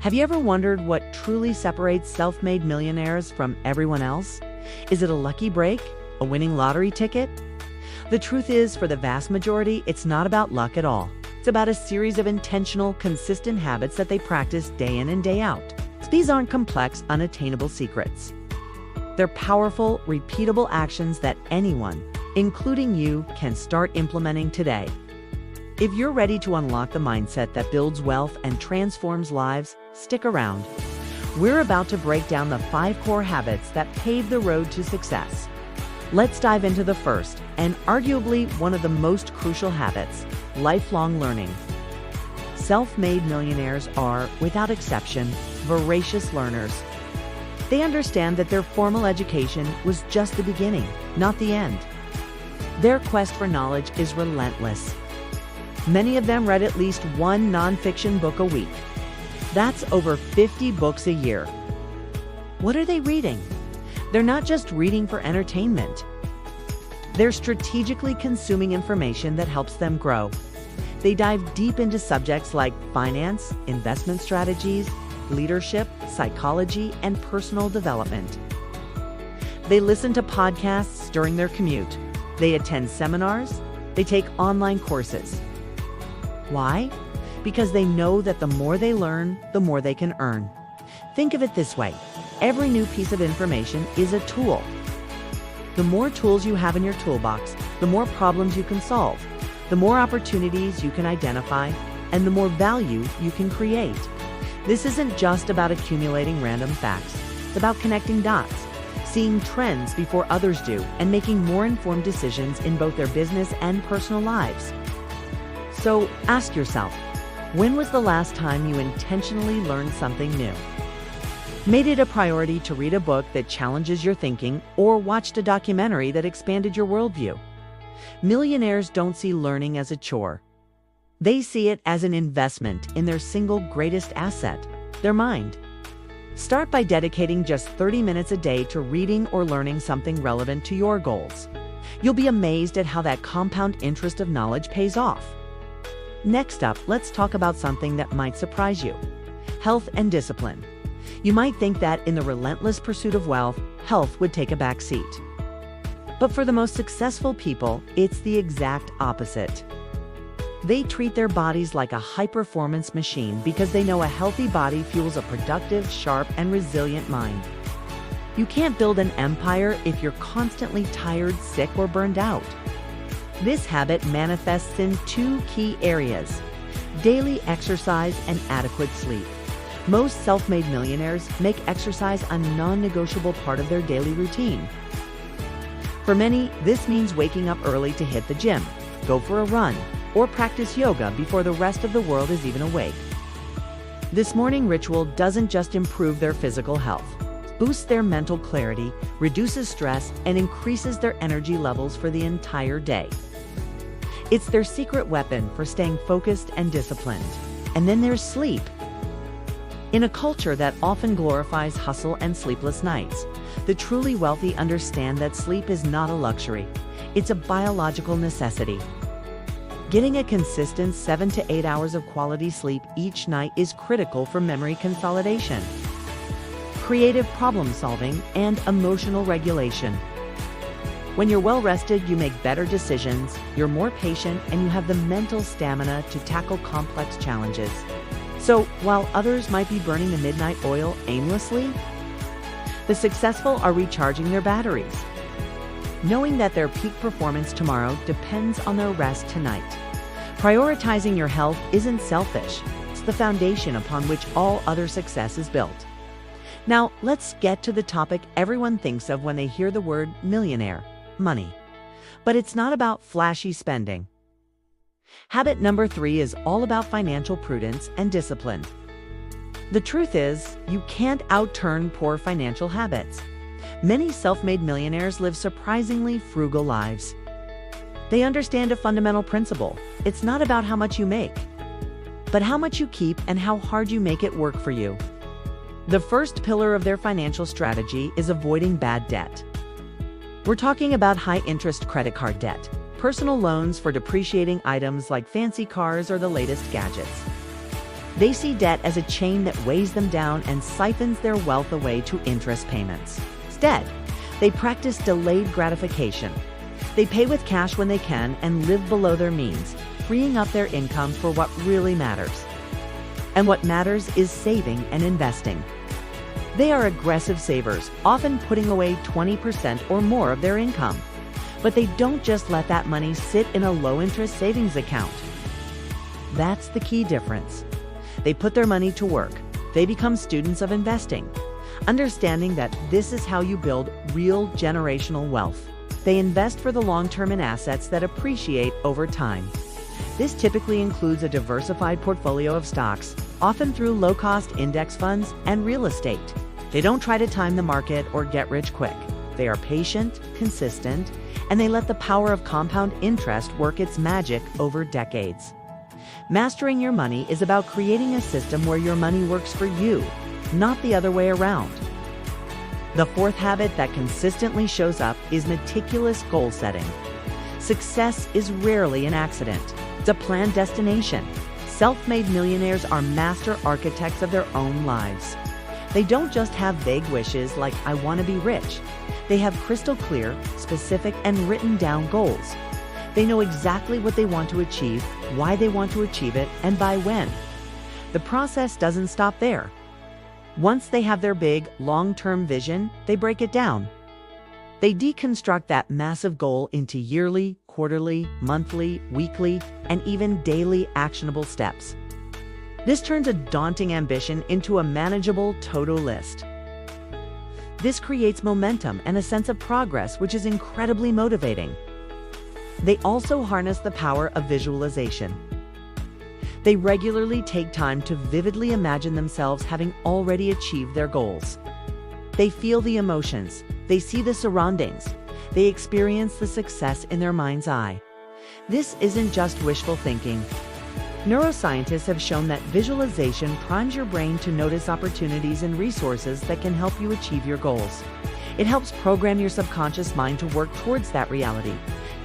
Have you ever wondered what truly separates self-made millionaires from everyone else? Is it a lucky break? A winning lottery ticket? The truth is, for the vast majority, it's not about luck at all. It's about a series of intentional, consistent habits that they practice day in and day out. These aren't complex, unattainable secrets. They're powerful, repeatable actions that anyone, including you, can start implementing today. If you're ready to unlock the mindset that builds wealth and transforms lives, stick around. We're about to break down the 5 core habits that pave the road to success. Let's dive into the first, and arguably one of the most crucial habits: lifelong learning. Self-made millionaires are, without exception, voracious learners. They understand that their formal education was just the beginning, not the end. Their quest for knowledge is relentless. Many of them read at least one nonfiction book a week. That's over 50 books a year. What are they reading? They're not just reading for entertainment. They're strategically consuming information that helps them grow. They dive deep into subjects like finance, investment strategies, leadership, psychology, and personal development. They listen to podcasts during their commute. They attend seminars. They take online courses. Why? Because they know that the more they learn, the more they can earn. Think of it this way: every new piece of information is a tool. The more tools you have in your toolbox, the more problems you can solve, the more opportunities you can identify, and the more value you can create. This isn't just about accumulating random facts. It's about connecting dots, seeing trends before others do, and making more informed decisions in both their business and personal lives. So ask yourself, when was the last time you intentionally learned something new? Made it a priority to read a book that challenges your thinking or watched a documentary that expanded your worldview? Millionaires don't see learning as a chore. They see it as an investment in their single greatest asset, their mind. Start by dedicating just 30 minutes a day to reading or learning something relevant to your goals. You'll be amazed at how that compound interest of knowledge pays off. Next up, let's talk about something that might surprise you: health and discipline. You might think that in the relentless pursuit of wealth, health would take a back seat. But for the most successful people, it's the exact opposite. They treat their bodies like a high-performance machine because they know a healthy body fuels a productive, sharp, and resilient mind. You can't build an empire if you're constantly tired, sick, or burned out. This habit manifests in 2 key areas: daily exercise and adequate sleep. Most self-made millionaires make exercise a non-negotiable part of their daily routine. For many, this means waking up early to hit the gym, go for a run, or practice yoga before the rest of the world is even awake. This morning ritual doesn't just improve their physical health, boosts their mental clarity, reduces stress, and increases their energy levels for the entire day. It's their secret weapon for staying focused and disciplined. And then there's sleep. In a culture that often glorifies hustle and sleepless nights, the truly wealthy understand that sleep is not a luxury. It's a biological necessity. Getting a consistent 7 to 8 hours of quality sleep each night is critical for memory consolidation, creative problem solving, and emotional regulation. When you're well rested, you make better decisions, you're more patient, and you have the mental stamina to tackle complex challenges. So, while others might be burning the midnight oil aimlessly, the successful are recharging their batteries, knowing that their peak performance tomorrow depends on their rest tonight. Prioritizing your health isn't selfish. It's the foundation upon which all other success is built. Now, let's get to the topic everyone thinks of when they hear the word millionaire: money. But it's not about flashy spending. Habit number 3 is all about financial prudence and discipline. The truth is, you can't outturn poor financial habits. Many self-made millionaires live surprisingly frugal lives. They understand a fundamental principle: it's not about how much you make, but how much you keep and how hard you make it work for you. The first pillar of their financial strategy is avoiding bad debt. We're talking about high-interest credit card debt, personal loans for depreciating items like fancy cars or the latest gadgets. They see debt as a chain that weighs them down and siphons their wealth away to interest payments. Instead, they practice delayed gratification. They pay with cash when they can and live below their means, freeing up their income for what really matters. And what matters is saving and investing. They are aggressive savers, often putting away 20% or more of their income. But they don't just let that money sit in a low-interest savings account. That's the key difference. They put their money to work. They become students of investing, understanding that this is how you build real generational wealth. They invest for the long term in assets that appreciate over time. This typically includes a diversified portfolio of stocks, often through low-cost index funds and real estate. They don't try to time the market or get rich quick. They are patient, consistent, and they let the power of compound interest work its magic over decades. Mastering your money is about creating a system where your money works for you, not the other way around. The fourth habit that consistently shows up is meticulous goal setting. Success is rarely an accident. It's a planned destination. Self-made millionaires are master architects of their own lives. They don't just have vague wishes like, I want to be rich. They have crystal clear, specific, and written down goals. They know exactly what they want to achieve, why they want to achieve it, and by when. The process doesn't stop there. Once they have their big, long-term vision, they break it down. They deconstruct that massive goal into yearly, quarterly, monthly, weekly, and even daily actionable steps. This turns a daunting ambition into a manageable to-do list. This creates momentum and a sense of progress, which is incredibly motivating. They also harness the power of visualization. They regularly take time to vividly imagine themselves having already achieved their goals. They feel the emotions, they see the surroundings, they experience the success in their mind's eye. This isn't just wishful thinking. Neuroscientists have shown that visualization primes your brain to notice opportunities and resources that can help you achieve your goals. It helps program your subconscious mind to work towards that reality,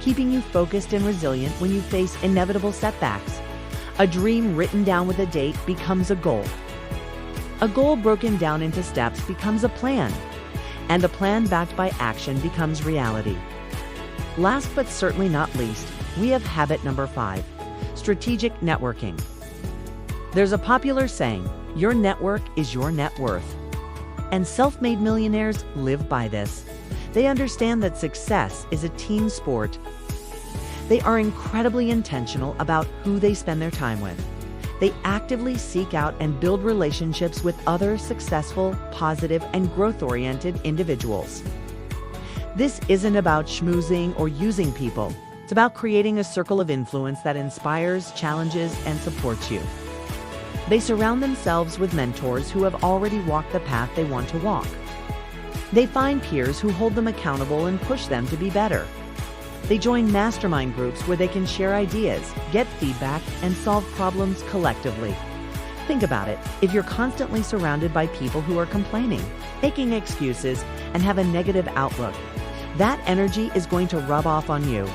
keeping you focused and resilient when you face inevitable setbacks. A dream written down with a date becomes a goal. A goal broken down into steps becomes a plan, and a plan backed by action becomes reality. Last but certainly not least, we have habit number 5, strategic networking. There's a popular saying, your network is your net worth. And self-made millionaires live by this. They understand that success is a team sport. They are incredibly intentional about who they spend their time with. They actively seek out and build relationships with other successful, positive, and growth-oriented individuals. This isn't about schmoozing or using people. It's about creating a circle of influence that inspires, challenges, and supports you. They surround themselves with mentors who have already walked the path they want to walk. They find peers who hold them accountable and push them to be better. They join mastermind groups where they can share ideas, get feedback, and solve problems collectively. Think about it. If you're constantly surrounded by people who are complaining, making excuses, and have a negative outlook, that energy is going to rub off on you.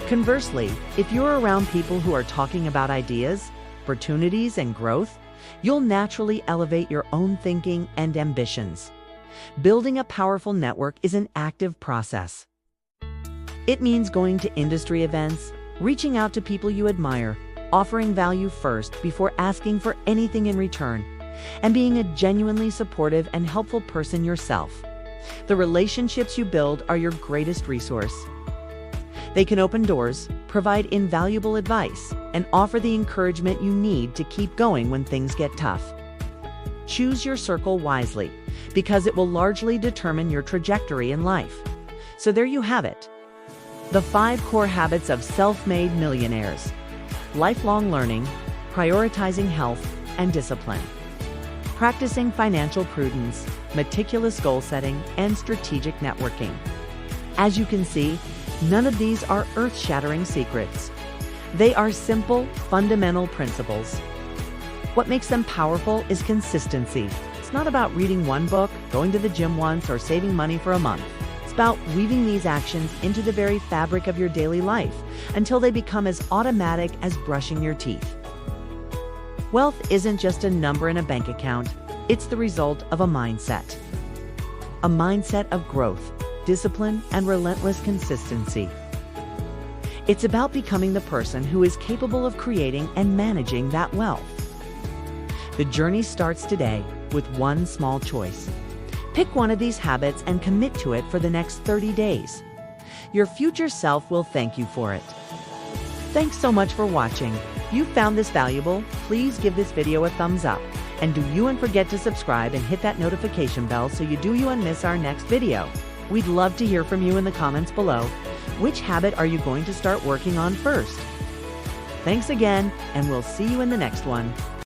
Conversely, if you're around people who are talking about ideas, opportunities, and growth, you'll naturally elevate your own thinking and ambitions. Building a powerful network is an active process. It means going to industry events, reaching out to people you admire, offering value first before asking for anything in return, and being a genuinely supportive and helpful person yourself. The relationships you build are your greatest resource. They can open doors, provide invaluable advice, and offer the encouragement you need to keep going when things get tough. Choose your circle wisely, because it will largely determine your trajectory in life. So there you have it. The 5 core habits of self-made millionaires: lifelong learning, prioritizing health and discipline, practicing financial prudence, meticulous goal setting, and strategic networking. As you can see, none of these are earth-shattering secrets. They are simple, fundamental principles. What makes them powerful is consistency. It's not about reading one book, going to the gym once, or saving money for a month. It's about weaving these actions into the very fabric of your daily life until they become as automatic as brushing your teeth. Wealth isn't just a number in a bank account, it's the result of a mindset. A mindset of growth, discipline, and relentless consistency. It's about becoming the person who is capable of creating and managing that wealth. The journey starts today with one small choice. Pick one of these habits and commit to it for the next 30 days. Your future self will thank you for it. Thanks so much for watching. If you found this valuable, please give this video a thumbs up. And don't forget to subscribe and hit that notification bell so you don't miss our next video. We'd love to hear from you in the comments below. Which habit are you going to start working on first? Thanks again, and we'll see you in the next one.